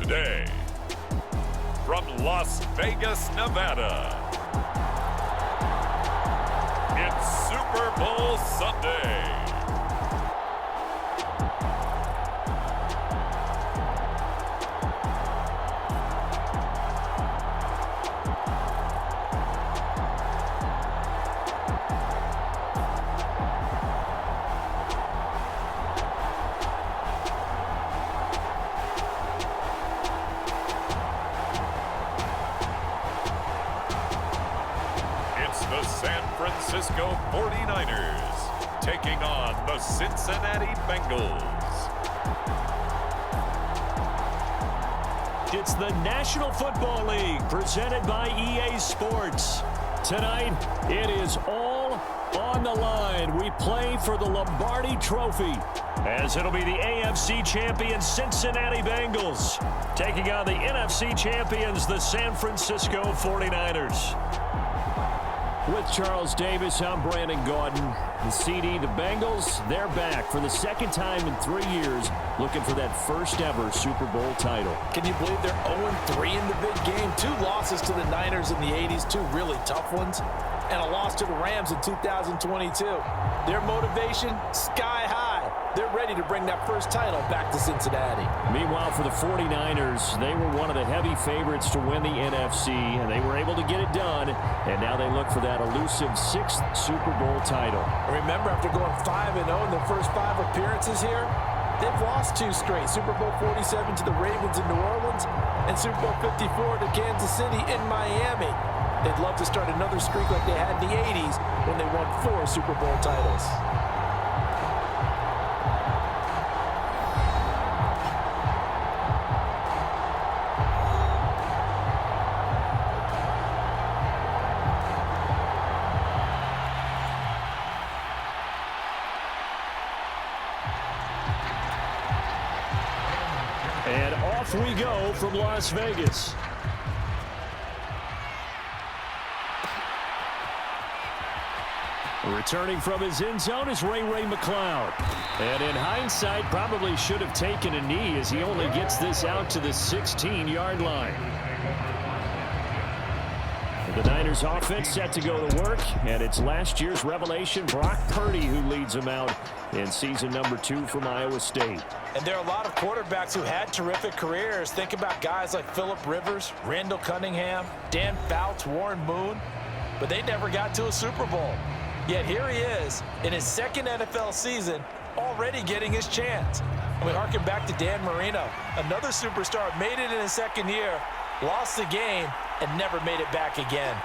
Today, from Las Vegas, Nevada, it's Super Bowl Sunday. The San Francisco 49ers taking on the Cincinnati Bengals. It's the National Football League presented by EA Sports. Tonight, it is all on the line. We play for the Lombardi Trophy, as it'll be the AFC champion Cincinnati Bengals taking on the NFC champions, the San Francisco 49ers. With Charles Davis, I'm Brandon Gaudin. The CD, the Bengals, they're back for the second time in 3 years, looking for that first ever Super Bowl title. Can you believe they're 0-3 in the big game? 2 losses to the Niners in the 80s, 2 really tough ones, and a loss to the Rams in 2022. Their motivation, sky high. They're ready to bring that first title back to Cincinnati. Meanwhile, for the 49ers, they were one of the heavy favorites to win the NFC, and they were able to get it done, and now they look for that elusive 6th Super Bowl title. Remember, after going 5-0 in their first 5 appearances here, they've lost 2 straight. Super Bowl 47 to the Ravens in New Orleans, and Super Bowl 54 to Kansas City in Miami. They'd love to start another streak like they had in the 80s when they won 4 Super Bowl titles. And off we go from Las Vegas. Returning from his end zone is Ray McCloud. And in hindsight, probably should have taken a knee as he only gets this out to the 16-yard line. The Niners offense set to go to work, and it's last year's revelation, Brock Purdy, who leads them out in season number 2 from Iowa State. And there are a lot of quarterbacks who had terrific careers. Think about guys like Phillip Rivers, Randall Cunningham, Dan Fouts, Warren Moon, but they never got to a Super Bowl. Yet here he is in his second NFL season, already getting his chance. And we harken back to Dan Marino, another superstar, made it in his second year, lost the game, and never made it back again.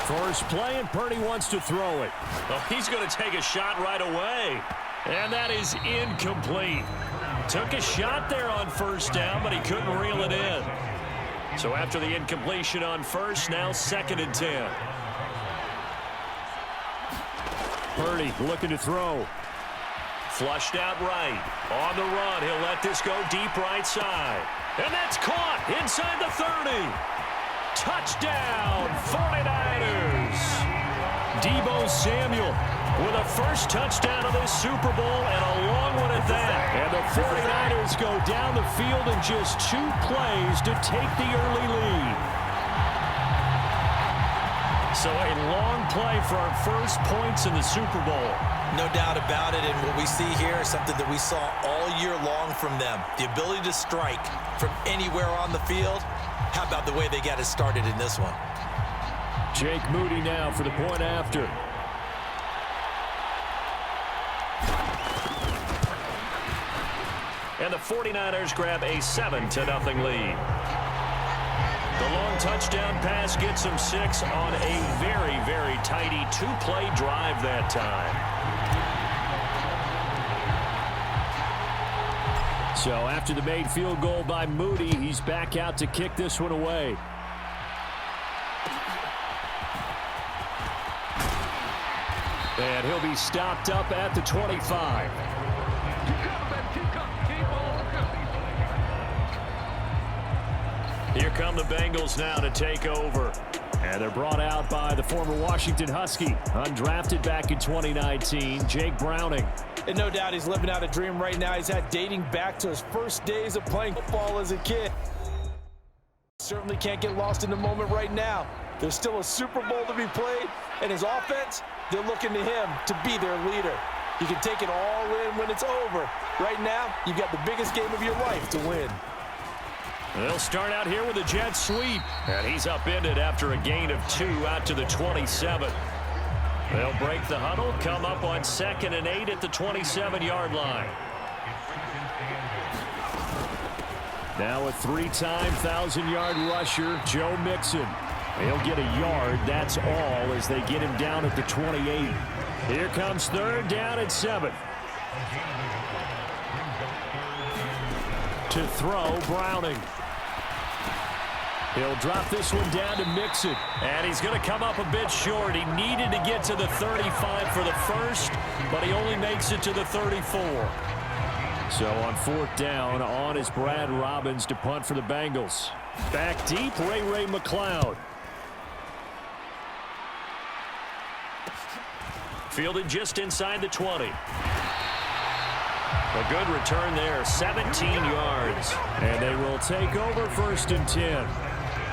First play, and Purdy wants to throw it. Well, he's going to take a shot right away. And that is incomplete. Took a shot there on first down, but he couldn't reel it in. So after the incompletion on first, now 2nd and 10. Purdy looking to throw. Flushed out right. On the run, he'll let this go deep right side. And that's caught inside the 30. Touchdown, 49ers. Deebo Samuel with a first touchdown of this Super Bowl, and a long one at that. And the 49ers go down the field in just 2 plays to take the early lead. So a long play for our first points in the Super Bowl. No doubt about it, and what we see here is something that we saw all year long from them. The ability to strike from anywhere on the field. How about the way they got it started in this one? Jake Moody now for the point after. And the 49ers grab a 7-0 lead. The long touchdown pass gets them 6 on a very, very tidy 2-play drive that time. So after the made field goal by Moody, he's back out to kick this one away. And he'll be stopped up at the 25. Here come the Bengals now to take over. And they're brought out by the former Washington Husky, undrafted back in 2019, Jake Browning. And no doubt he's living out a dream right now. He's had dating back to his first days of playing football as a kid. Certainly can't get lost in the moment right now. There's still a Super Bowl to be played, and his offense, they're looking to him to be their leader. You can take it all in when it's over. Right now, you've got the biggest game of your life to win. They'll start out here with a jet sweep, and he's upended after a gain of 2 out to the 27. They'll break the huddle, come up on 2nd and 8 at the 27-yard line. Now a 3-time 1,000-yard rusher, Joe Mixon. He'll get a yard, that's all, as they get him down at the 28. Here comes 3rd down and 7. To throw, Browning. He'll drop this one down to Mixon. And he's going to come up a bit short. He needed to get to the 35 for the first, but he only makes it to the 34. So on 4th down, on is Brad Robbins to punt for the Bengals. Back deep, Ray McLeod. Fielded just inside the 20. A good return there, 17 yards. And they will take over 1st and 10.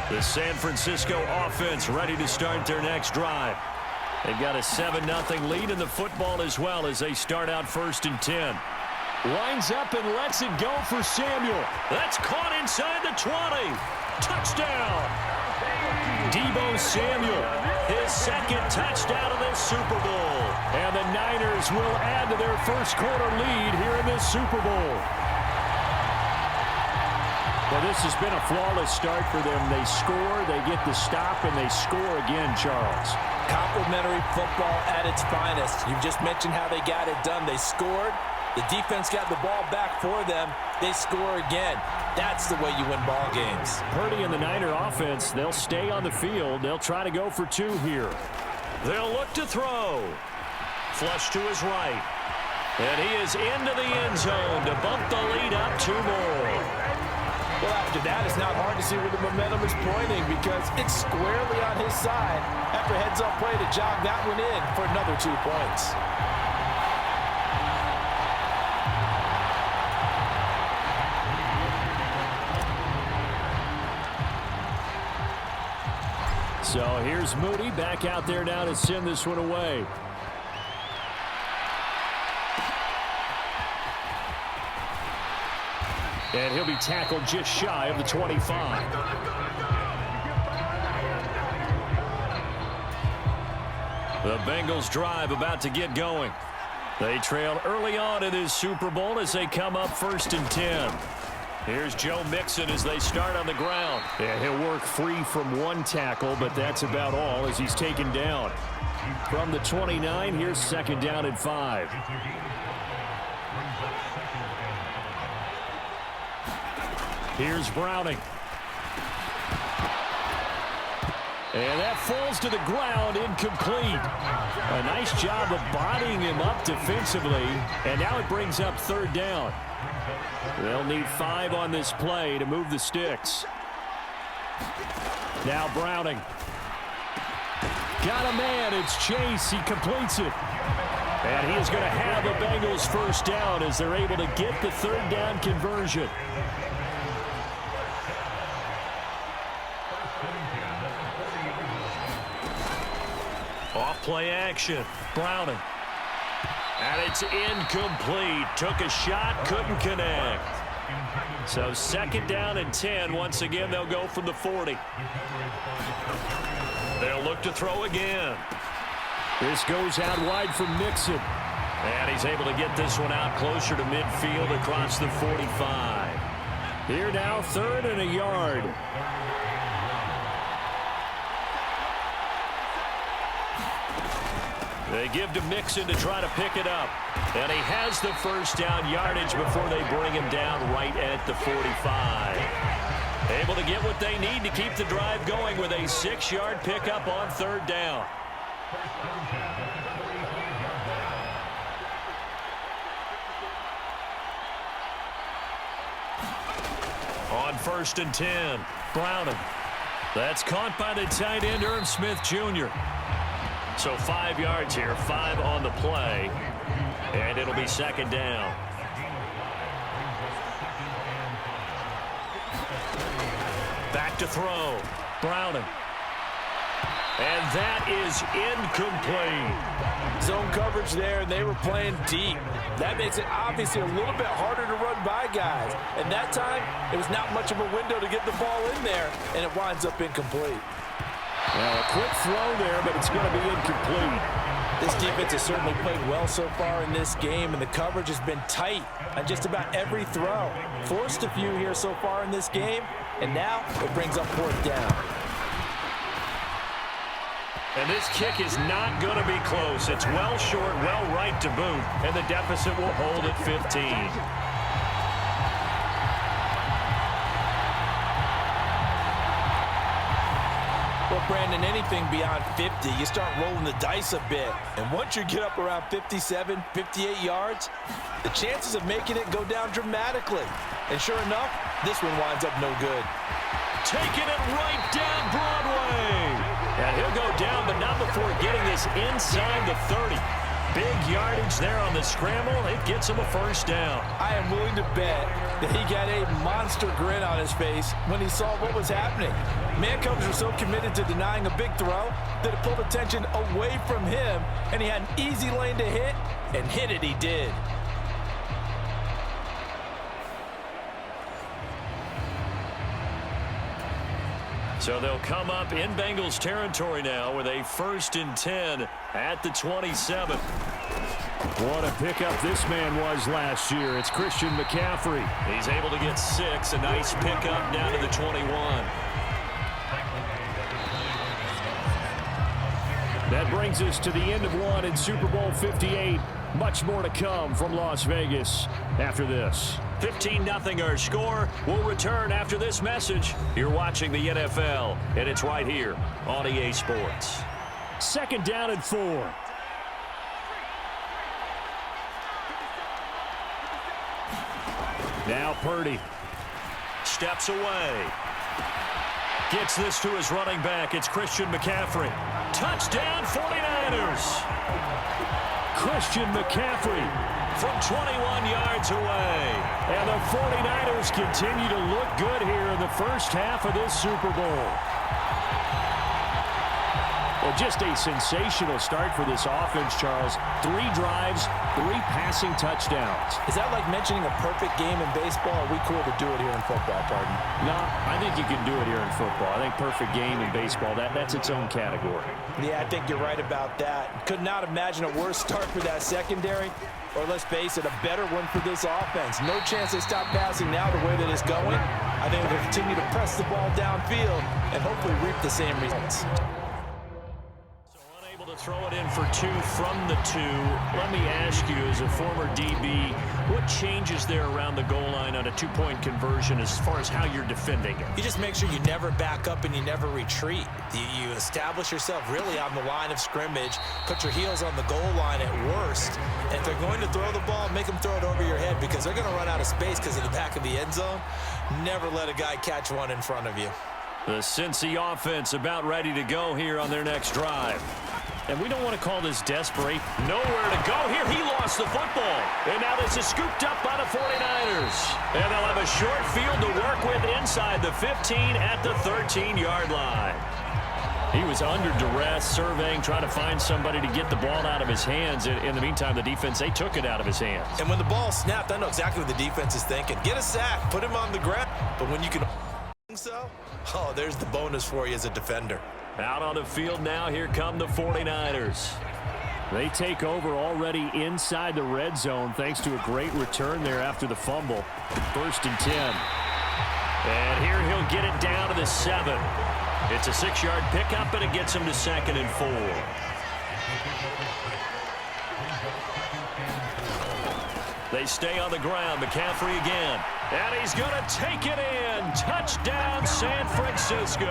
The San Francisco offense ready to start their next drive. They've got a 7-0 lead in the football as well as they start out 1st and 10. Lines up and lets it go for Samuel. That's caught inside the 20. Touchdown. Deebo Samuel, his 2nd touchdown of this Super Bowl. And the Niners will add to their first quarter lead here in this Super Bowl. Well, this has been a flawless start for them. They score, they get the stop, and they score again, Charles. Complimentary football at its finest. You just mentioned how they got it done. They scored. The defense got the ball back for them. They score again. That's the way you win ball games. Purdy and the Niner offense, they'll stay on the field. They'll try to go for 2 here. They'll look to throw. Flush to his right. And he is into the end zone to bump the lead up 2 more. Well, after that, it's not hard to see where the momentum is pointing because it's squarely on his side after heads-up play to jog that one in for another 2 points. So here's Moody back out there now to send this one away. And he'll be tackled just shy of the 25. The Bengals drive about to get going. They trailed early on in this Super Bowl as they come up 1st and 10. Here's Joe Mixon as they start on the ground. And he'll work free from 1 tackle, but that's about all as he's taken down. From the 29, here's 2nd down and 5. Here's Browning. And that falls to the ground, incomplete. A nice job of bodying him up defensively, and now it brings up 3rd down. They'll need 5 on this play to move the sticks. Now Browning. Got a man. It's Chase. He completes it. And he is going to have the Bengals 1st down as they're able to get the 3rd down conversion. Off play action. Browning. And it's incomplete. Took a shot, couldn't connect. So 2nd down and 10. Once again, they'll go from the 40. They'll look to throw again. This goes out wide from Mixon. And he's able to get this one out closer to midfield across the 45. Here now, 3rd and a yard. They give to Mixon to try to pick it up. And he has the 1st down yardage before they bring him down right at the 45. Able to get what they need to keep the drive going with a 6-yard pickup on 3rd down. On 1st and 10, Browning. That's caught by the tight end, Irv Smith Jr. So 5 yards here, 5 on the play. And it'll be second down. Back to throw. Browning. And that is incomplete. Zone coverage there, and they were playing deep. That makes it obviously a little bit harder to run by guys. And that time, it was not much of a window to get the ball in there, and it winds up incomplete. Well, a quick throw there, but it's going to be incomplete. This defense has certainly played well so far in this game, and the coverage has been tight on just about every throw. Forced a few here so far in this game, and now it brings up fourth down. And this kick is not going to be close. It's well short, well right to boot, and the deficit will hold at 15. Well, Brandon, anything beyond 50, you start rolling the dice a bit. And once you get up around 57, 58 yards, the chances of making it go down dramatically. And sure enough, this one winds up no good. Taking it right down Broadway. And he'll go down, but not before getting this inside the 30. Big yardage there on the scramble. It gets him a first down. I am willing to bet that he got a monster grin on his face when he saw what was happening. Man-coverage were so committed to denying a big throw that it pulled attention away from him, and he had an easy lane to hit, and hit it he did. So they'll come up in Bengals territory now with a 1st and 10 at the 27. What a pickup this man was last year. It's Christian McCaffrey. He's able to get 6. A nice pickup down to the 21. That brings us to the end of one in Super Bowl 58. Much more to come from Las Vegas after this. 15-0 our score. We'll return after this message. You're watching the NFL, and it's right here on EA Sports. 2nd down and 4. Now Purdy steps away. Gets this to his running back. It's Christian McCaffrey. Touchdown 49ers. Christian McCaffrey from 21 yards away. And the 49ers continue to look good here in the first half of this Super Bowl. Well, just a sensational start for this offense, Charles. 3 drives, 3 passing touchdowns. Is that like mentioning a perfect game in baseball? Or are we cool to do it here in football, pardon? No, I think you can do it here in football. I think perfect game in baseball, that's its own category. Yeah, I think you're right about that. Could not imagine a worse start for that secondary, or let's face it, a better one for this offense. No chance they stop passing now the way that it's going. I think they'll continue to press the ball downfield and hopefully reap the same results. Throw it in for 2 from the 2. Let me ask you, as a former DB, what changes there around the goal line on a 2-point conversion as far as how you're defending it? You just make sure you never back up and you never retreat. You establish yourself really on the line of scrimmage, put your heels on the goal line at worst, and if they're going to throw the ball, make them throw it over your head because they're going to run out of space because of the back of the end zone. Never let a guy catch one in front of you. The Cincy offense about ready to go here on their next drive. And we don't want to call this desperate. Nowhere to go here. He lost the football. And now this is scooped up by the 49ers. And they'll have a short field to work with inside the 15 at the 13-yard line. He was under duress, surveying, trying to find somebody to get the ball out of his hands. In the meantime, the defense, they took it out of his hands. And when the ball snapped, I know exactly what the defense is thinking. Get a sack, put him on the ground. But when you can so, oh, there's the bonus for you as a defender. Out on the field now, here come the 49ers. They take over already inside the red zone thanks to a great return there after the fumble. 1st and 10. And here he'll get it down to the 7. It's a 6-yard pickup, and it gets him to 2nd and 4. They stay on the ground. McCaffrey again. And he's going to take it in. Touchdown, San Francisco.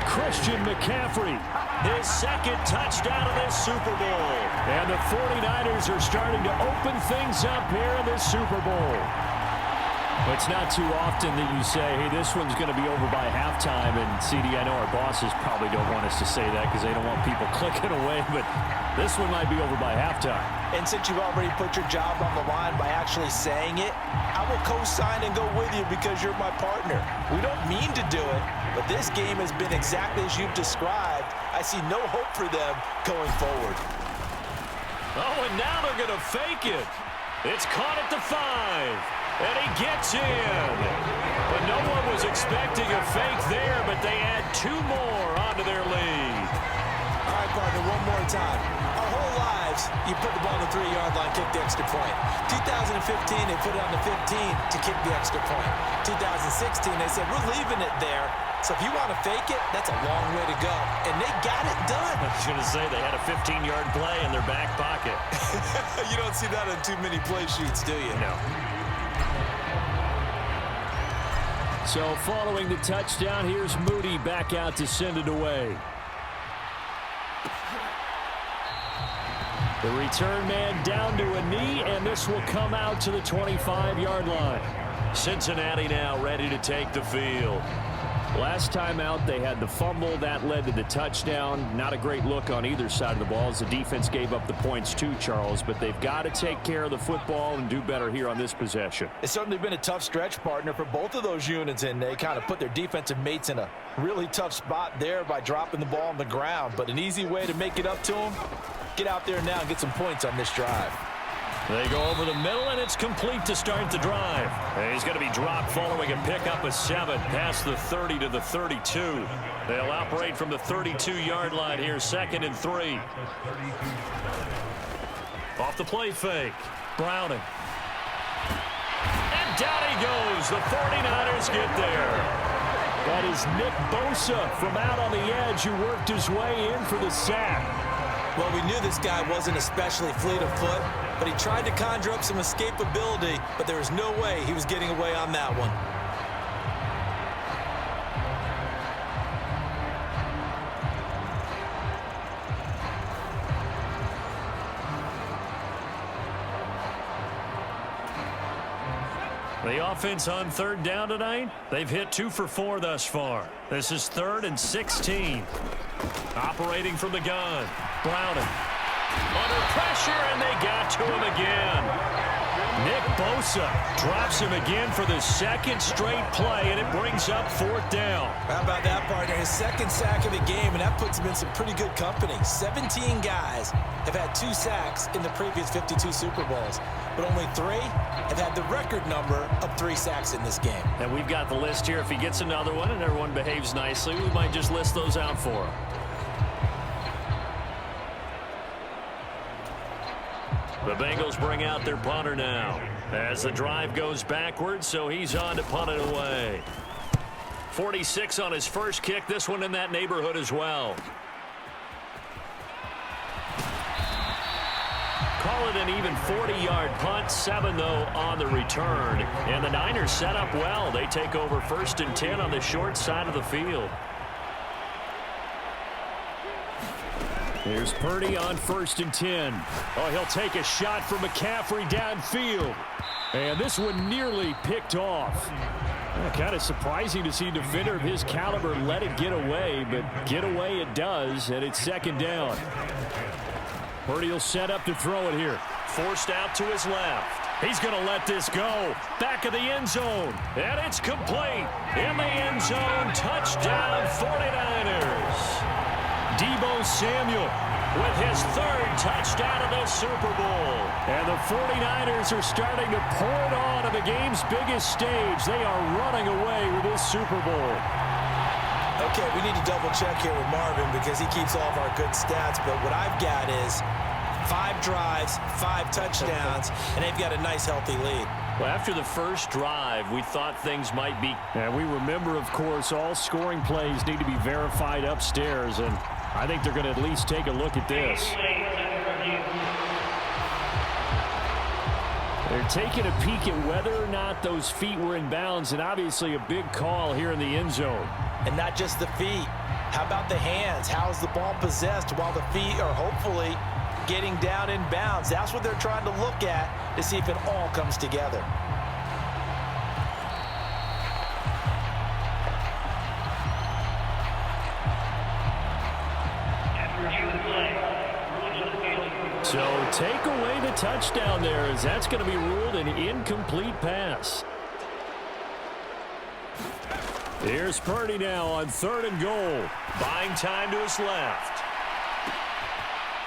Christian McCaffrey, his 2nd touchdown of this Super Bowl. And the 49ers are starting to open things up here in this Super Bowl. It's not too often that you say, hey, this one's going to be over by halftime. And, CD, I know our bosses probably don't want us to say that because they don't want people clicking away. But this one might be over by halftime. And since you've already put your job on the line by actually saying it, I will co-sign and go with you because you're my partner. We don't mean to do it, but this game has been exactly as you've described. I see no hope for them going forward. Oh, and now they're going to fake it. It's caught at the 5. And he gets in. But no one was expecting a fake there, but they add 2 more onto their lead. All right, partner, one more time. Our whole lives, you put the ball on the 3-yard line, kick the extra point. 2015, they put it on the 15 to kick the extra point. 2016, they said, we're leaving it there. So if you want to fake it, that's a long way to go. And they got it done. I was going to say they had a 15-yard play in their back pocket. You don't see that on too many play shoots, do you? No. So following the touchdown, here's Moody back out to send it away. The return man down to a knee, and this will come out to the 25-yard line. Cincinnati now ready to take the field. Last time out, they had the fumble. That led to the touchdown. Not a great look on either side of the ball as the defense gave up the points too, Charles. But they've got to take care of the football and do better here on this possession. It's certainly been a tough stretch, partner, for both of those units, and they kind of put their defensive mates in a really tough spot there by dropping the ball on the ground. But an easy way to make it up to them, get out there now and get some points on this drive. They go over the middle, and it's complete to start the drive. And he's going to be dropped following a pickup of 7 past the 30 to the 32. They'll operate from the 32-yard line here, 2nd and 3. Off the play fake. Browning. And down he goes. The 49ers get there. That is Nick Bosa from out on the edge who worked his way in for the sack. Well, we knew this guy wasn't especially fleet of foot, but he tried to conjure up some escapability, but there was no way he was getting away on that one. The offense on 3rd down tonight, they've hit 2 for 4 thus far. This is 3rd and 16. Operating from the gun. Browning. Under pressure, and they got to him again. Nick Bosa drops him again for the 2nd straight play, and it brings up 4th down. How about that, partner? His 2nd sack of the game, and that puts him in some pretty good company. 17 guys have had 2 sacks in the previous 52 Super Bowls, but only 3 have had the record number of 3 sacks in this game. And we've got the list here. If he gets another one and everyone behaves nicely, we might just list those out for him. The Bengals bring out their punter now as the drive goes backwards, so he's on to punt it away. 46 on his first kick, this one in that neighborhood as well. Call it an even 40-yard punt, 7 though on the return. And the Niners set up well. They take over 1st and 10 on the short side of the field. Here's Purdy on 1st and 10. Oh, he'll take a shot from McCaffrey downfield. And this one nearly picked off. Kind of surprising to see a defender of his caliber let it get away, but get away it does, and it's 2nd down. Purdy will set up to throw it here. Forced out to his left. He's going to let this go. Back of the end zone. And it's complete. In the end zone. Touchdown 49ers. Deebo Samuel with his 3rd touchdown of the Super Bowl. And the 49ers are starting to pour it on the game's biggest stage. They are running away with this Super Bowl. Okay, we need to double check here with Marvin because he keeps all of our good stats, but what I've got is 5 drives, 5 touchdowns, and they've got a nice healthy lead. Well, after the first drive, we thought things might be. And we remember, of course, all scoring plays need to be verified upstairs, and I think they're going to at least take a look at this. They're taking a peek at whether or not those feet were in bounds, and obviously a big call here in the end zone. And not just the feet. How about the hands? How's the ball possessed while the feet are hopefully getting down in bounds? That's what they're trying to look at to see if it all comes together. touchdown there, as that's going to be ruled an incomplete pass. Here's Purdy now on 3rd and goal. Buying time to his left.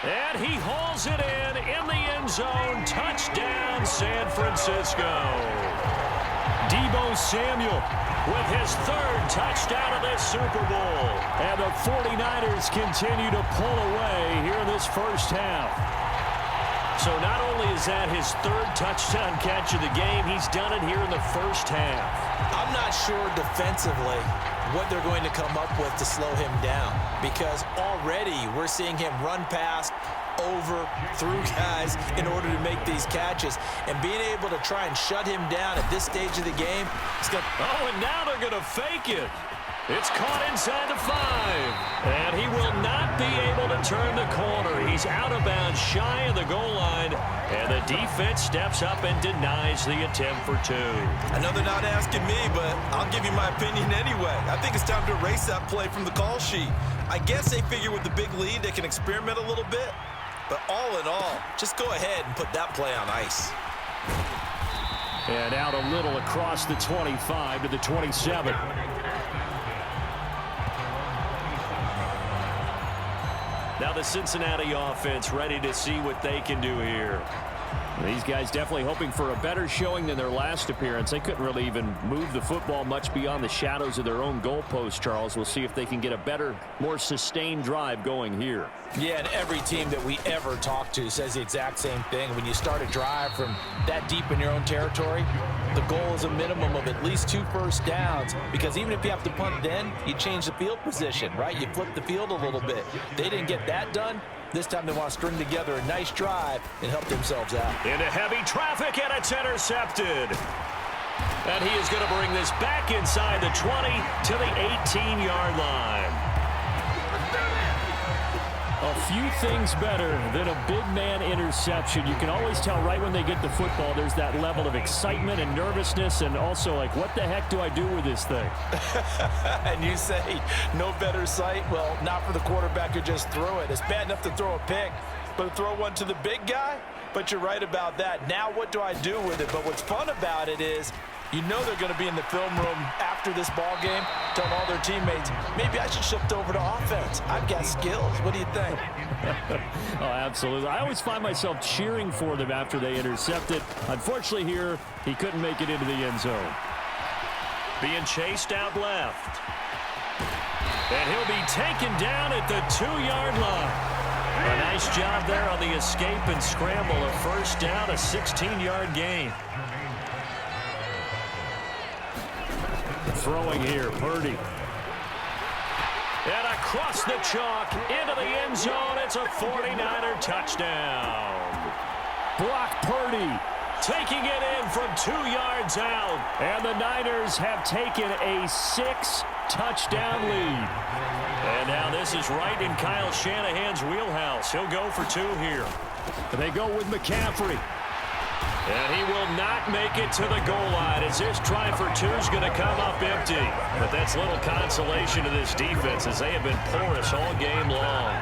And he hauls it in the end zone. Touchdown, San Francisco. Deebo Samuel with his 3rd touchdown of this Super Bowl. And the 49ers continue to pull away here in this first half. So not only is that his 3rd touchdown catch of the game, he's done it here in the first half. I'm not sure defensively what they're going to come up with to slow him down, because already we're seeing him run past, over, through guys in order to make these catches. And being able to try and shut him down at this stage of the game, it's going to... Oh, and now they're going to fake it. It's caught inside the 5. And he will not be able to turn the corner. He's out of bounds, shy of the goal line. And the defense steps up and denies the attempt for 2. I know they're not asking me, but I'll give you my opinion anyway. I think it's time to erase that play from the call sheet. I guess they figure with the big lead they can experiment a little bit. But all in all, just go ahead and put that play on ice. And out a little across the 25 to the 27. Now the Cincinnati offense ready to see what they can do here. These guys definitely hoping for a better showing than their last appearance. They couldn't really even move the football much beyond the shadows of their own goalpost, Charles. We'll see if they can get a better, more sustained drive going here. Yeah, and every team that we ever talk to says the exact same thing. When you start a drive from that deep in your own territory, the goal is a minimum of at least 2 first downs, because even if you have to punt then, you change the field position, right? You flip the field a little bit. They didn't get that done. This time they want to string together a nice drive and help themselves out. Into heavy traffic, and it's intercepted. And he is going to bring this back inside the 20 to the 18-yard line. A few things better than a big man interception. You can always tell right when they get the football, there's that level of excitement and nervousness, and also like, what the heck do I do with this thing? And you say, no better sight? Well, not for the quarterback who just threw it. It's bad enough to throw a pick, but to throw one to the big guy? But you're right about that. Now what do I do with it? But what's fun about it is, you know they're going to be in the film room after this ball game, telling all their teammates, maybe I should shift over to offense. I've got skills. What do you think? Oh, absolutely. I always find myself cheering for them after they intercept it. Unfortunately here, he couldn't make it into the end zone. Being chased out left. And he'll be taken down at the 2-yard line. A nice job there on the escape and scramble. A first down, a 16-yard gain. Throwing here, Purdy. And across the chalk, into the end zone. It's a 49er touchdown. Brock Purdy taking it in from 2 yards out. And the Niners have taken a 6-touchdown lead. And now this is right in Kyle Shanahan's wheelhouse. He'll go for 2 here. And they go with McCaffrey. And he will not make it to the goal line, as this try for 2 is going to come up empty. But that's little consolation to this defense, as they have been porous all game long.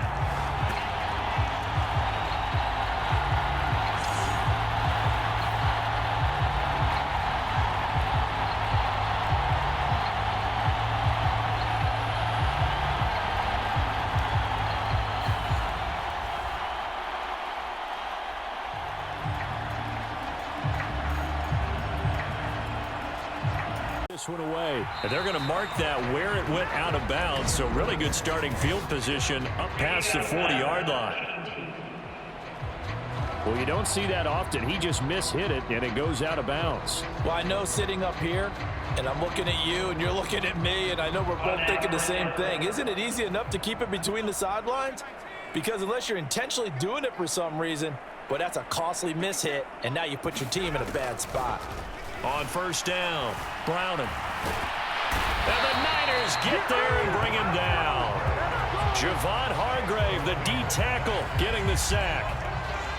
One away, and they're going to mark that where it went out of bounds. So really good starting field position up past the 40-yard line. Well, you don't see that often. He just mishit it, and it goes out of bounds. Well, I know sitting up here, and I'm looking at you, and you're looking at me, and I know we're both thinking the same thing. Isn't it easy enough to keep it between the sidelines? Because unless you're intentionally doing it for some reason, well, that's a costly mishit, and now you put your team in a bad spot. On first down, Browning. And the Niners get there and bring him down. Javon Hargrave, the D tackle, getting the sack.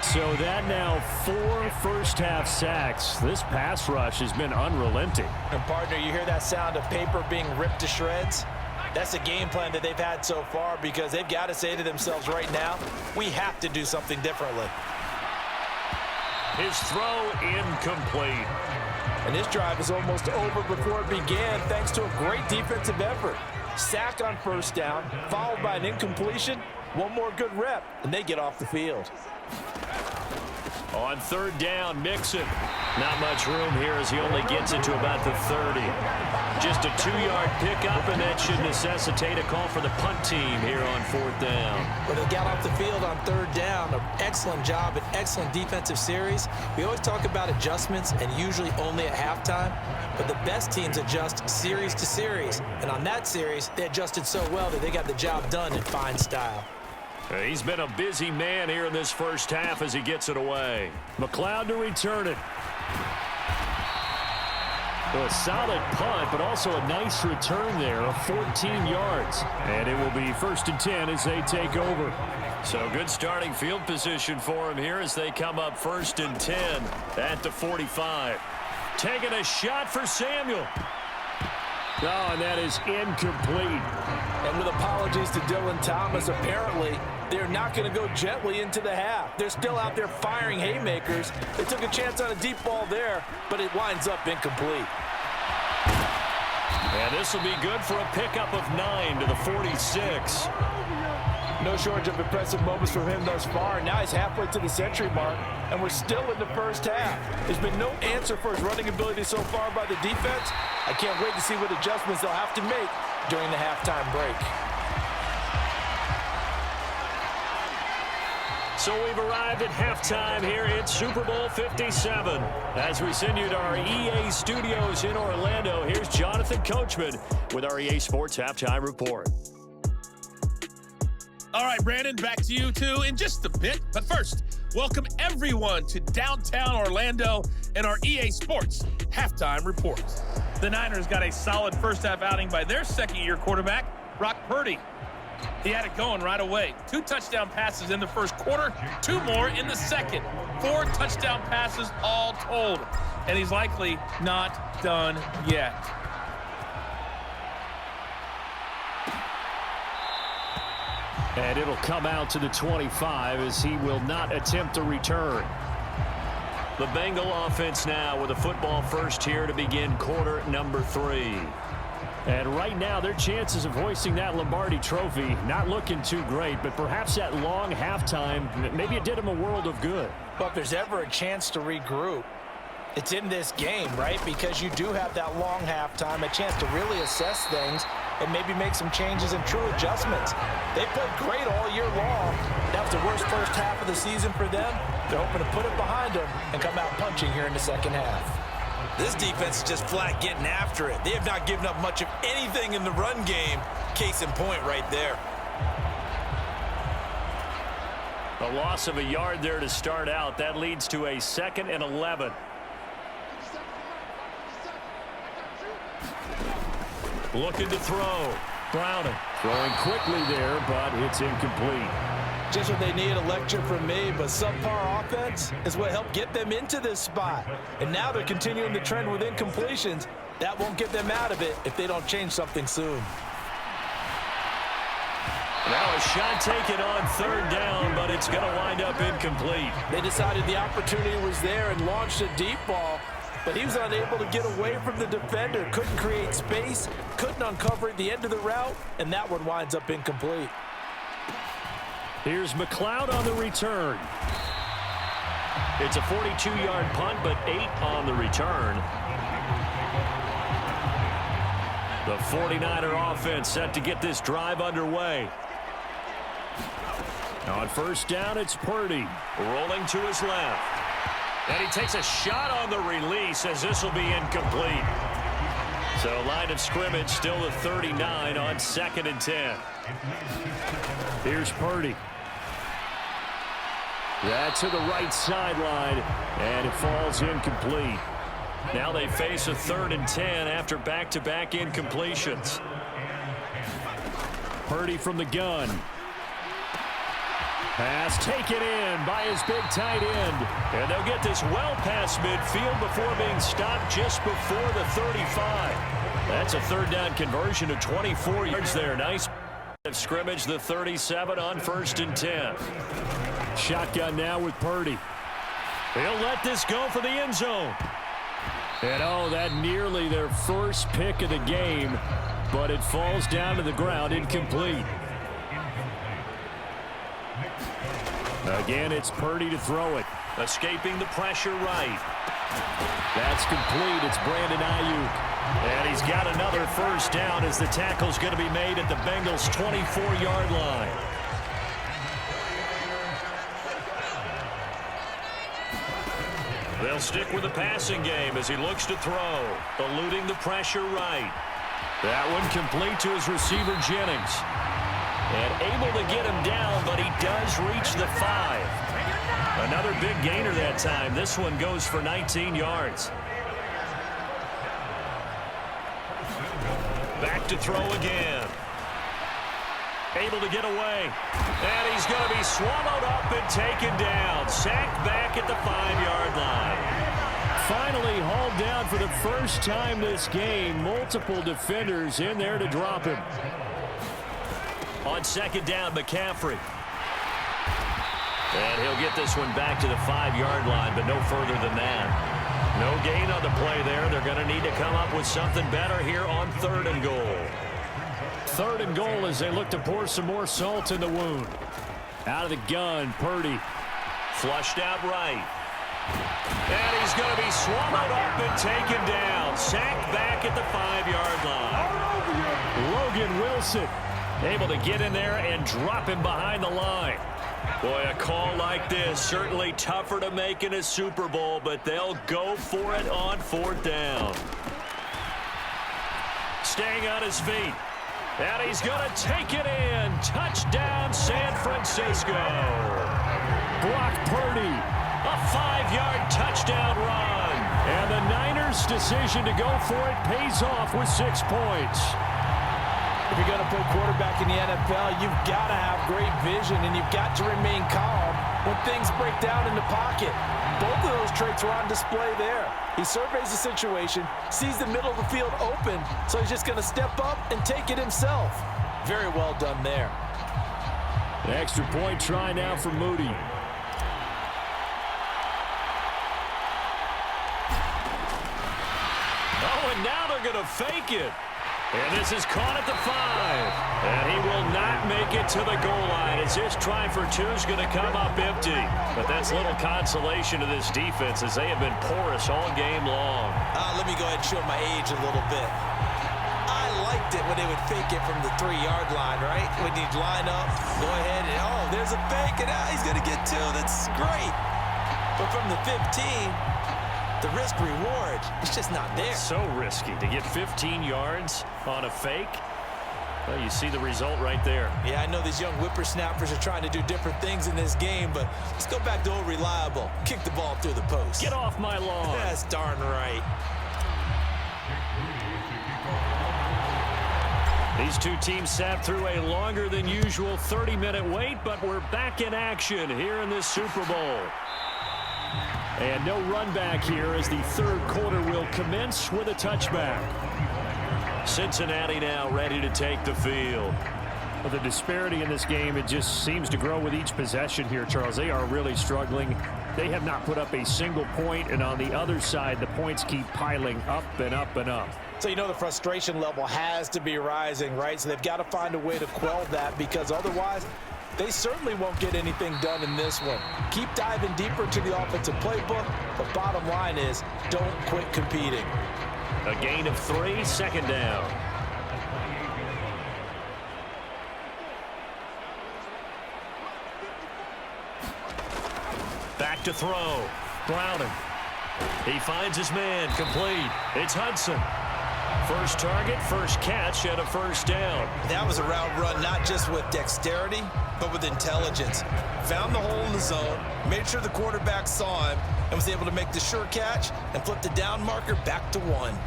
So that now 4 first-half sacks. This pass rush has been unrelenting. And, partner, you hear that sound of paper being ripped to shreds? That's a game plan that they've had so far, because they've got to say to themselves right now, we have to do something differently. His throw incomplete. And this drive is almost over before it began thanks to a great defensive effort. Sack on first down, followed by an incompletion. One more good rep, and they get off the field. On third down, Mixon. Not much room here as he only gets it to about the 30. Just a 2-yard pickup, and that should necessitate a call for the punt team here on fourth down. Well, they got off the field on third down. An excellent job, an excellent defensive series. We always talk about adjustments, and usually only at halftime. But the best teams adjust series to series. And on that series, they adjusted so well that they got the job done in fine style. He's been a busy man here in this first half as he gets it away. McLeod to return it. Well, a solid punt, but also a nice return there of 14 yards. And it will be 1st and 10 as they take over. So good starting field position for him here as they come up 1st and 10 at the 45. Taking a shot for Samuel. Oh, and that is incomplete. And with apologies to Dylan Thomas, apparently they're not going to go gently into the half. They're still out there firing haymakers. They took a chance on a deep ball there, but it winds up incomplete. And this will be good for a pickup of 9 to the 46. No shortage of impressive moments from him thus far. Now he's halfway to the century mark, and we're still in the first half. There's been no answer for his running ability so far by the defense. I can't wait to see what adjustments they'll have to make during the halftime break. So we've arrived at halftime here at Super Bowl 57. As we send you to our EA studios in Orlando, here's Jonathan Coachman with our EA Sports Halftime Report. All right, Brandon, back to you two in just a bit. But first, welcome everyone to downtown Orlando and our EA Sports Halftime Report. The Niners got a solid first half outing by their second-year quarterback, Brock Purdy. He had it going right away. 2 touchdown passes in the first quarter, 2 more in the second. 4 touchdown passes all told. And he's likely not done yet. And it'll come out to the 25 as he will not attempt a return. The Bengal offense now with a football first here to begin quarter number 3. And right now, their chances of hoisting that Lombardi trophy not looking too great, but perhaps that long halftime, maybe it did them a world of good. But if there's ever a chance to regroup, it's in this game, right? Because you do have that long halftime, a chance to really assess things and maybe make some changes and true adjustments. They played great all year long. That was the worst first half of the season for them. They're hoping to put it behind them and come out punching here in the second half. This defense is just flat getting after it. They have not given up much of anything in the run game. Case in point right there. A loss of a yard there to start out. That leads to a 2nd and 11. Looking to throw. Browning throwing quickly there, but it's incomplete. Just what they need, a lecture from me, but subpar offense is what helped get them into this spot. And now they're continuing the trend with incompletions. That won't get them out of it if they don't change something soon. Now a shot taken on third down, but it's going to wind up incomplete. They decided the opportunity was there and launched a deep ball, but he was unable to get away from the defender, couldn't create space, couldn't uncover at the end of the route, and that one winds up incomplete. Here's McLeod on the return. It's a 42-yard punt, but 8 on the return. The 49er offense set to get this drive underway. On first down, it's Purdy rolling to his left. And he takes a shot on the release as this will be incomplete. So line of scrimmage still the 39 on 2nd and 10. Here's Purdy. That's to the right sideline, and it falls incomplete. Now they face a 3rd and 10 after back-to-back incompletions. Purdy from the gun. Pass taken in by his big tight end. And they'll get this well past midfield before being stopped just before the 35. That's a 3rd down conversion of 24 yards there. Nice scrimmage, the 37 on 1st and 10. Shotgun now with Purdy. He'll let this go for the end zone. And oh, that nearly their first pick of the game, but it falls down to the ground incomplete. Again, it's Purdy to throw it. Escaping the pressure right. That's complete. It's Brandon Ayuk. And he's got another first down as the tackle's going to be made at the Bengals' 24-yard line. They'll stick with the passing game as he looks to throw. Eluding the pressure right. That one complete to his receiver, Jennings. And able to get him down, but he does reach the 5. Another big gainer that time. This one goes for 19 yards. Back to throw again. Able to get away. And he's going to be swallowed up and taken down. Sacked back at the 5-yard line. Finally hauled down for the first time this game. Multiple defenders in there to drop him. On second down, McCaffrey. And he'll get this one back to the 5-yard line, but no further than that. No gain on the play there. They're going to need to come up with something better here on 3rd and goal. 3rd and goal as they look to pour some more salt in the wound. Out of the gun, Purdy. Flushed out right. And he's going to be swallowed up and taken down. Sacked back at the 5-yard line. Logan Wilson able to get in there and drop him behind the line. Boy, a call like this, certainly tougher to make in a Super Bowl, but they'll go for it on 4th down. Staying on his feet. And he's going to take it in. Touchdown, San Francisco. Brock Purdy, a 5-yard touchdown run. And the Niners' decision to go for it pays off with 6 points. If you're going to play quarterback in the NFL, you've got to have great vision, and you've got to remain calm when things break down in the pocket. Both of those traits were on display there. He surveys the situation, sees the middle of the field open, so he's just going to step up and take it himself. Very well done there. The extra point try now for Moody. Oh, and now they're going to fake it. And this is caught at the 5. And he will not make it to the goal line as this try for 2 is going to come up empty. But that's little consolation to this defense as they have been porous all game long. Let me go ahead and show my age a little bit. I liked it when they would fake it from the 3-yard line, right? When you'd line up, go ahead and, oh, there's a fake, and he's going to get 2. That's great. But from the 15, the risk-reward, it's just not there. It's so risky to get 15 yards on a fake. Well, you see the result right there. Yeah, I know these young whippersnappers are trying to do different things in this game, but let's go back to old reliable. Kick the ball through the post. Get off my lawn. That's darn right. These two teams sat through a longer than usual 30-minute wait, but we're back in action here in this Super Bowl. And no run back here as the 3rd quarter will commence with a touchback. Cincinnati now ready to take the field. Well, the disparity in this game, it just seems to grow with each possession here, Charles. They are really struggling. They have not put up a single point, and on the other side, the points keep piling up and up and up. So you know the frustration level has to be rising, right? So they've got to find a way to quell that, because otherwise they certainly won't get anything done in this one. Keep diving deeper into the offensive playbook. The bottom line is don't quit competing. A gain of 3, 2nd down. Back to throw. Browning. He finds his man. Complete. It's Hudson. First target, first catch, and a first down. That was a route run not just with dexterity, but with intelligence. Found the hole in the zone, made sure the quarterback saw him, and was able to make the sure catch and flip the down marker back to 1.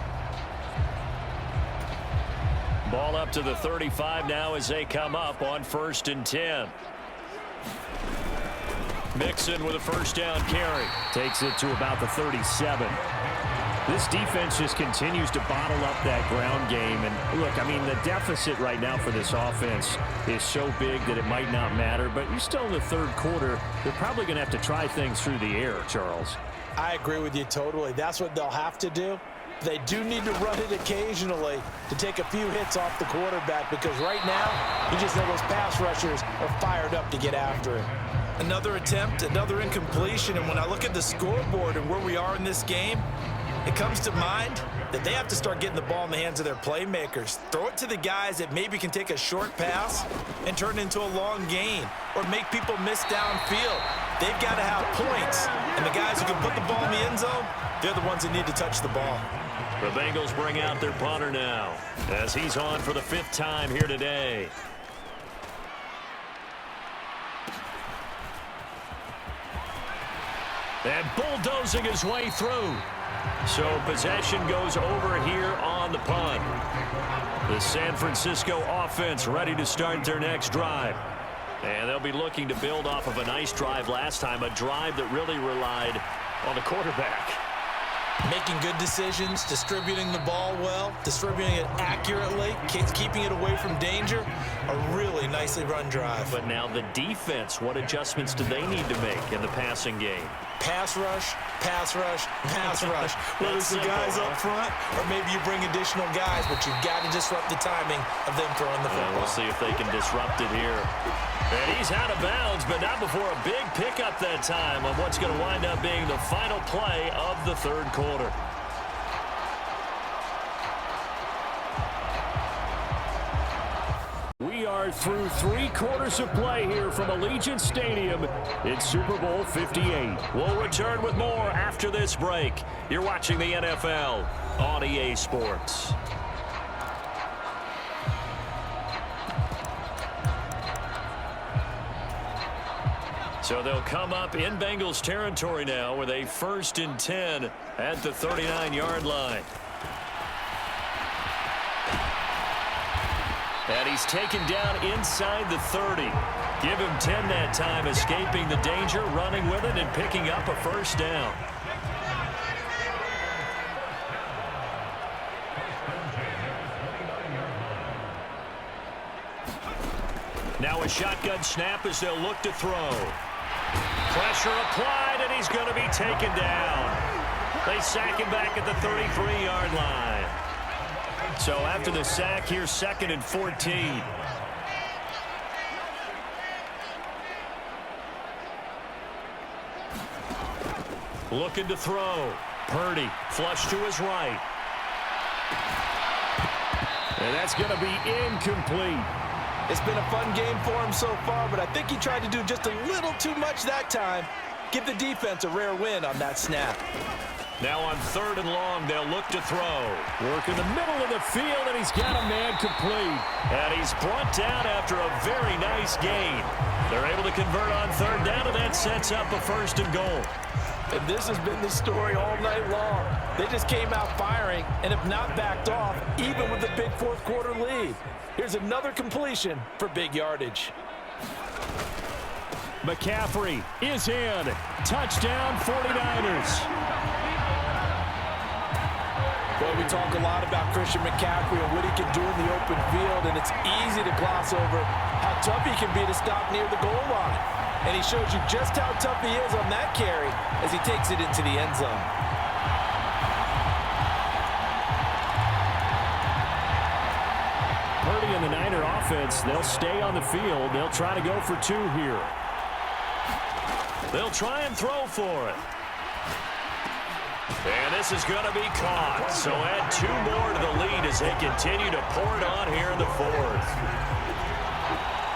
Ball up to the 35 now as they come up on 1st and 10. Mixon with a first down carry. Takes it to about the 37. This defense just continues to bottle up that ground game. And look, I mean, the deficit right now for this offense is so big that it might not matter. But you're still in the third quarter. They're probably going to have to try things through the air, Charles. I agree with you totally. That's what they'll have to do. They do need to run it occasionally to take a few hits off the quarterback, because right now, you just know those pass rushers are fired up to get after him. Another attempt, another incompletion, and when I look at the scoreboard and where we are in this game, it comes to mind that they have to start getting the ball in the hands of their playmakers. Throw it to the guys that maybe can take a short pass and turn it into a long gain, or make people miss downfield. They've got to have points, and the guys who can put the ball in the end zone, they're the ones that need to touch the ball. The Bengals bring out their punter now, as he's on for the 5th time here today. And bulldozing his way through. So possession goes over here on the punt. The San Francisco offense ready to start their next drive. And they'll be looking to build off of a nice drive last time, a drive that really relied on the quarterback. Making good decisions, distributing the ball well, distributing it accurately, keeping it away from danger. A really nicely run drive. But now the defense, what adjustments do they need to make in the passing game? Pass rush, pass rush, pass rush. Whether it's the guys up front, or maybe you bring additional guys, but you've got to disrupt the timing of them throwing the football. We'll see if they can disrupt it here. And he's out of bounds, but not before a big pickup that time on what's going to wind up being the final play of the third quarter. We are through 3 quarters of play here from Allegiant Stadium. It's Super Bowl 58. We'll return with more after this break. You're watching the NFL on EA Sports. So they'll come up in Bengals territory now with a 1st and 10 at the 39-yard line. And he's taken down inside the 30. Give him 10 that time, escaping the danger, running with it, and picking up a 1st down. Now a shotgun snap as they'll look to throw. Pressure applied, and he's going to be taken down. They sack him back at the 33-yard line. So after the sack, here's 2nd and 14. Looking to throw. Purdy, flush to his right. And that's going to be incomplete. It's been a fun game for him so far, but I think he tried to do just a little too much that time. Give the defense a rare win on that snap. Now on 3rd and long, they'll look to throw. Work in the middle of the field, and he's got a man complete. And he's brought down after a very nice gain. They're able to convert on 3rd down, and that sets up a 1st and goal. And this has been the story all night long. They just came out firing and have not backed off, even with the big 4th quarter lead. Here's another completion for big yardage. McCaffrey is in. Touchdown, 49ers. Well, we talk a lot about Christian McCaffrey and what he can do in the open field, and it's easy to gloss over how tough he can be to stop near the goal line. And he shows you just how tough he is on that carry as he takes it into the end zone. Purdy and the Niner offense, they'll stay on the field. They'll try to go for 2 here. They'll try and throw for it. And this is going to be caught. So add 2 more to the lead as they continue to pour it on here in the 4th.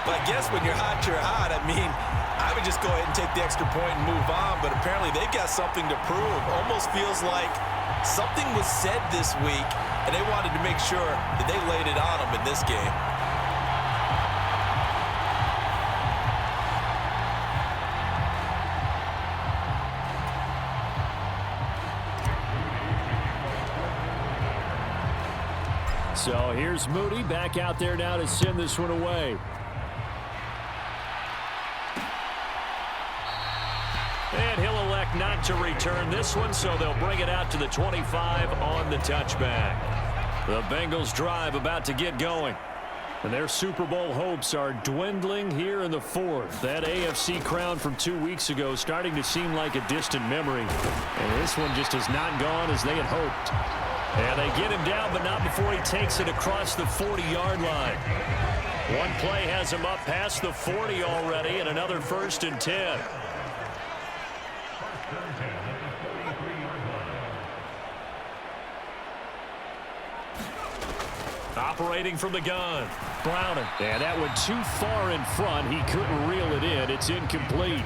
But I guess when you're hot, I mean, I would just go ahead and take the extra point and move on, but apparently they've got something to prove. Almost feels like something was said this week, and they wanted to make sure that they laid it on them in this game. So here's Moody back out there now to send this one away. And he'll elect not to return this one, so they'll bring it out to the 25 on the touchback. The Bengals drive about to get going. And their Super Bowl hopes are dwindling here in the fourth. That AFC crown from 2 weeks ago starting to seem like a distant memory. And this one just has not gone as they had hoped. And they get him down, but not before he takes it across the 40-yard line. One play has him up past the 40 already, and another 1st and 10. Operating from the gun, Browning. And that went too far in front. He couldn't reel it in. It's incomplete.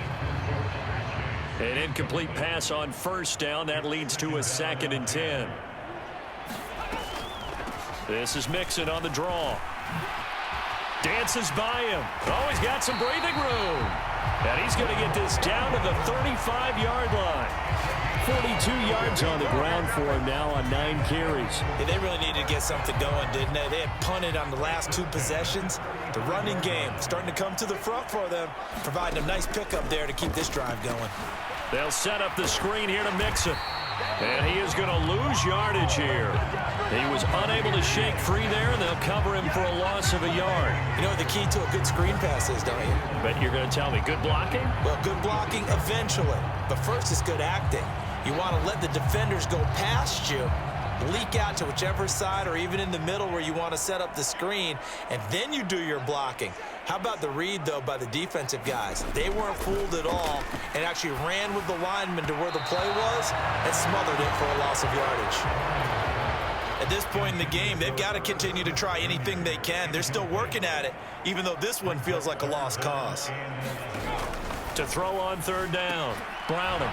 An incomplete pass on 1st down. That leads to a 2nd and 10. This is Mixon on the draw. Dances by him. Oh, he's got some breathing room. And he's going to get this down to the 35-yard line. 42 yards on the ground for him now on 9 carries. Yeah, they really needed to get something going, didn't they? They had punted on the last 2 possessions. The running game starting to come to the front for them, providing a nice pickup there to keep this drive going. They'll set up the screen here to Mixon. And he is going to lose yardage here. He was unable to shake free there, and they'll cover him for a loss of a yard. You know what the key to a good screen pass is, don't you? But you're going to tell me, good blocking? Well, good blocking eventually. But first is good acting. You want to let the defenders go past you, leak out to whichever side or even in the middle where you want to set up the screen, and then you do your blocking. How about the read, though, by the defensive guys? They weren't fooled at all and actually ran with the lineman to where the play was and smothered it for a loss of yardage. At this point in the game, they've got to continue to try anything they can. They're still working at it, even though this one feels like a lost cause. To throw on 3rd down, Browning.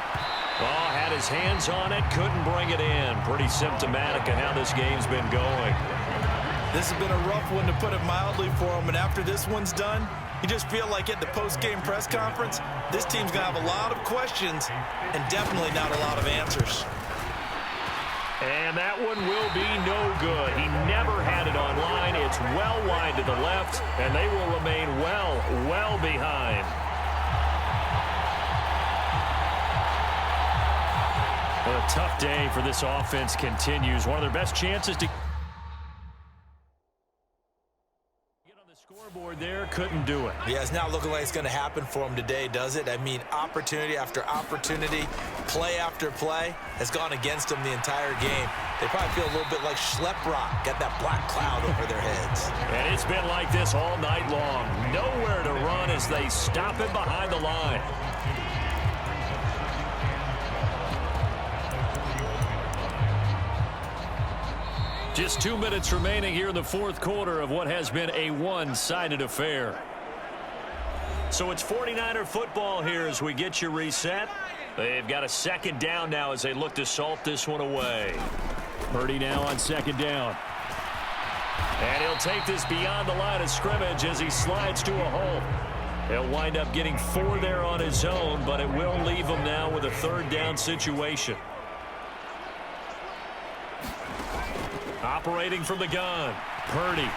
Oh, had his hands on it, couldn't bring it in. Pretty symptomatic of how this game's been going. This has been a rough one, to put it mildly, for him. And after this one's done, you just feel like at the post-game press conference, this team's going to have a lot of questions and definitely not a lot of answers. And that one will be no good. He never had it on line. It's well wide to the left, and they will remain well behind. Well, a tough day for this offense continues. One of their best chances to get on the scoreboard there, couldn't do it. Yeah, it's not looking like it's going to happen for him today, does it? I mean, opportunity after opportunity, play after play has gone against them the entire game. They probably feel a little bit like Schlep Rock, got that black cloud over their heads. And it's been like this all night long. Nowhere to run as they stop it behind the line. Just 2 minutes remaining here in the 4th quarter of what has been a one-sided affair. So it's 49er football here as we get you reset. They've got a 2nd down now as they look to salt this one away. Purdy now on 2nd down. And he'll take this beyond the line of scrimmage as he slides to a hole. He'll wind up getting 4 there on his own, but it will leave him now with a 3rd down situation. Operating from the gun, Purdy.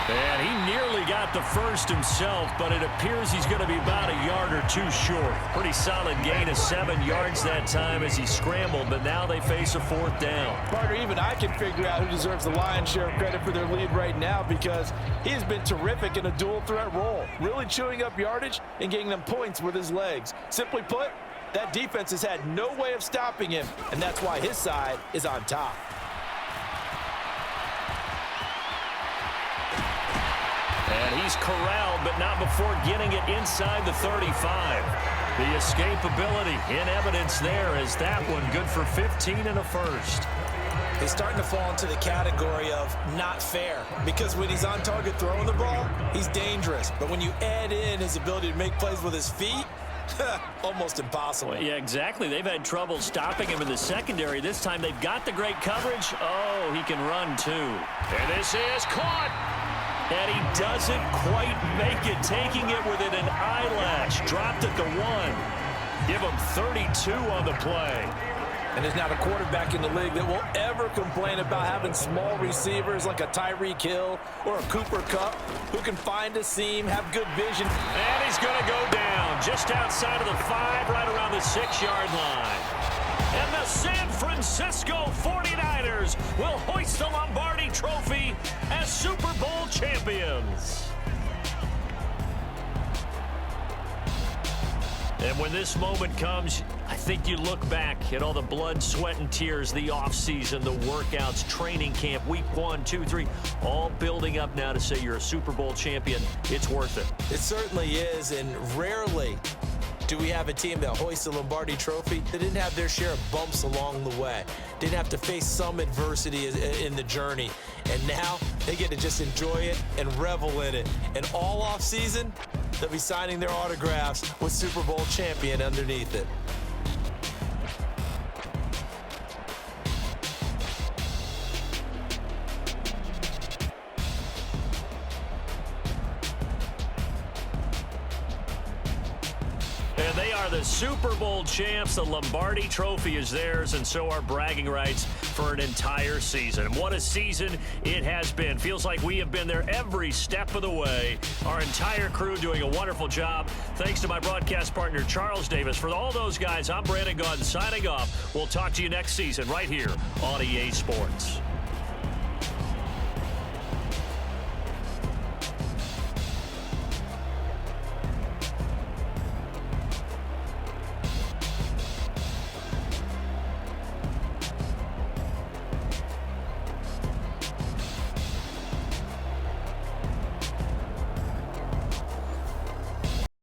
And he nearly got the first himself, but it appears he's going to be about a yard or 2 short. Pretty solid gain of 7 yards that time as he scrambled, but now they face a 4th down. Partner, even I can figure out who deserves the lion's share of credit for their lead right now, because he has been terrific in a dual threat role, really chewing up yardage and getting them points with his legs. Simply put, that defense has had no way of stopping him, and that's why his side is on top. And he's corralled, but not before getting it inside the 35. The escapability in evidence there as that one good for 15 and a 1st. He's starting to fall into the category of not fair, because when he's on target throwing the ball, he's dangerous. But when you add in his ability to make plays with his feet, almost impossible. Well, yeah, exactly. They've had trouble stopping him in the secondary. This time they've got the great coverage. Oh, he can run too. And this is caught. And he doesn't quite make it, taking it within an eyelash. Dropped at the 1. Give him 32 on the play. And there's not a quarterback in the league that will ever complain about having small receivers like a Tyreek Hill or a Cooper Kupp who can find a seam, have good vision. And he's going to go down just outside of the 5, right around the 6-yard line. And the San Francisco 49ers will hoist the Lombardi Trophy as Super Bowl champions. And when this moment comes, I think you look back at all the blood, sweat, and tears, the offseason, the workouts, training camp, week 1, 2, 3, all building up now to say you're a Super Bowl champion. It's worth it. It certainly is, and rarely do we have a team that hoists the Lombardi Trophy that didn't have their share of bumps along the way, didn't have to face some adversity in the journey, and now they get to just enjoy it and revel in it. And all offseason, they'll be signing their autographs with Super Bowl champion underneath it. And they are the Super Bowl champs. The Lombardi Trophy is theirs, and so are bragging rights for an entire season. What a season it has been. Feels like we have been there every step of the way. Our entire crew doing a wonderful job. Thanks to my broadcast partner, Charles Davis. For all those guys, I'm Brandon Gaudin signing off. We'll talk to you next season right here on EA Sports.